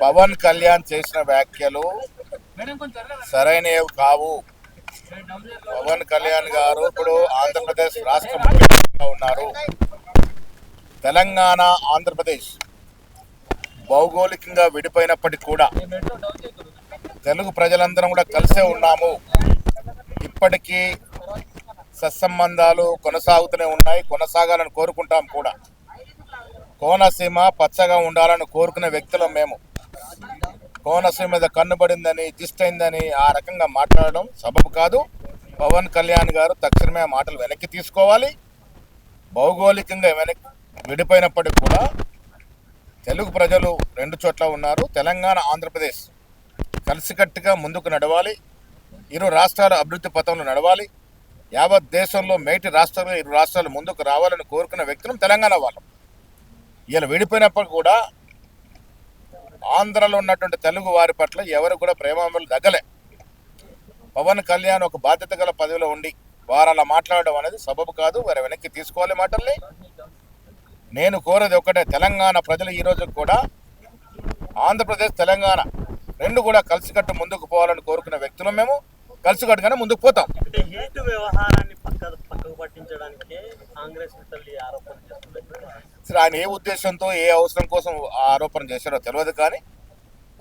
పవన్ కళ్యాణ్ చేసిన వ్యాఖ్యలు సరైనవి కావు. పవన్ కళ్యాణ్ గారు ఇప్పుడు ఆంధ్రప్రదేశ్ రాష్ట్ర ముఖ్యమంత్రిగా ఉన్నారు. తెలంగాణ ఆంధ్రప్రదేశ్ భౌగోళికంగా విడిపోయినప్పటికీ కూడా తెలుగు ప్రజలందరం కూడా కలిసే ఉన్నాము. ఇప్పటికీ సత్సంబంధాలు కొనసాగుతూనే ఉన్నాయి, కొనసాగాలని కోరుకుంటాం కూడా. కోనసీమ పచ్చగా ఉండాలని కోరుకునే వ్యక్తులం మేము. కోనసీమ మీద కన్నుబడిందని, జిస్ట్ అయిందని ఆ రకంగా మాట్లాడడం సబబు కాదు. పవన్ కళ్యాణ్ గారు తక్షణమే ఆ మాటలు వెనక్కి తీసుకోవాలి. భౌగోళికంగా విడిపోయినప్పటికీ కూడా తెలుగు ప్రజలు రెండు చోట్ల ఉన్నారు. తెలంగాణ ఆంధ్రప్రదేశ్ కలిసికట్టుగా ముందుకు నడవాలి. ఇరు రాష్ట్రాల అభివృద్ధి పథంలో నడవాలి. యావత్ దేశంలో మేటి రాష్ట్రాలు ఇరు రాష్ట్రాలు ముందుకు రావాలని కోరుకున్న వ్యక్తులు తెలంగాణ వాళ్ళం. ఇలా విడిపోయినప్పుడు కూడా ఆంధ్రలో ఉన్నటువంటి తెలుగు వారి పట్ల ఎవరు కూడా ప్రేమామలు తగ్గలే. పవన్ కళ్యాణ్ ఒక బాధ్యత గల పదవిలో ఉండి వారు అలా మాట్లాడడం అనేది సబబు కాదు. వారు వెనక్కి తీసుకోవాలి మాటల్ని. నేను కోరేది ఒకటే, తెలంగాణ ప్రజలు ఈరోజు కూడా ఆంధ్రప్రదేశ్ తెలంగాణ రెండు కూడా కలిసికట్టు ముందుకు పోవాలని కోరుకున్న వ్యక్తులు మేము. కలిసికట్టుగానే ముందుకు పోతాం. సరే, ఆయన ఏ ఉద్దేశంతో ఏ అవసరం కోసం ఆరోపణ చేశారో తెలియదు. కానీ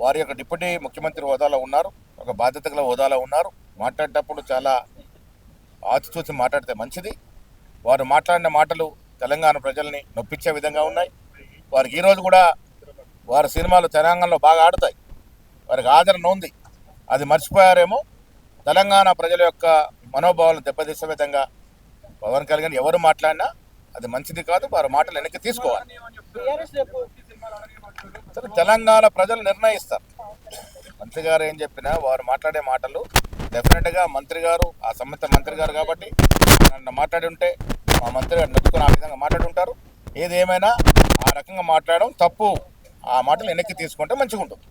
వారి యొక్క డిప్యూటీ ముఖ్యమంత్రి హోదాలో ఉన్నారు, ఒక బాధ్యత గల హోదాలో ఉన్నారు. మాట్లాడేటప్పుడు చాలా ఆచితూచి మాట్లాడితే మంచిది. వారు మాట్లాడిన మాటలు తెలంగాణ ప్రజల్ని నొప్పించే విధంగా ఉన్నాయి. వారికి ఈరోజు కూడా వారి సినిమాలు తెలంగాణలో బాగా ఆడుతాయి, వారికి ఆదరణ ఉంది. అది మర్చిపోయారేమో. తెలంగాణ ప్రజల యొక్క మనోభావాలను దెబ్బతీసే విధంగా పవన్ కళ్యాణ్ ఎవరు మాట్లాడినా అది మంచిది కాదు. వారి మాటలు వెనక్కి తీసుకోవాలి. తెలంగాణ ప్రజలు నిర్ణయిస్తారు. మంత్రి గారు ఏం చెప్పినా వారు మాట్లాడే మాటలు డెఫినెట్గా మంత్రి గారు, ఆ సంబంధిత మంత్రి గారు కాబట్టి నన్ను మాట్లాడి ఉంటే మా మంత్రి గారు నొచ్చుకుని ఆ విధంగా మాట్లాడి ఉంటారు. ఏదేమైనా ఆ రకంగా మాట్లాడడం తప్పు. ఆ మాటలు వెనక్కి తీసుకుంటే మంచిగా ఉంటుంది.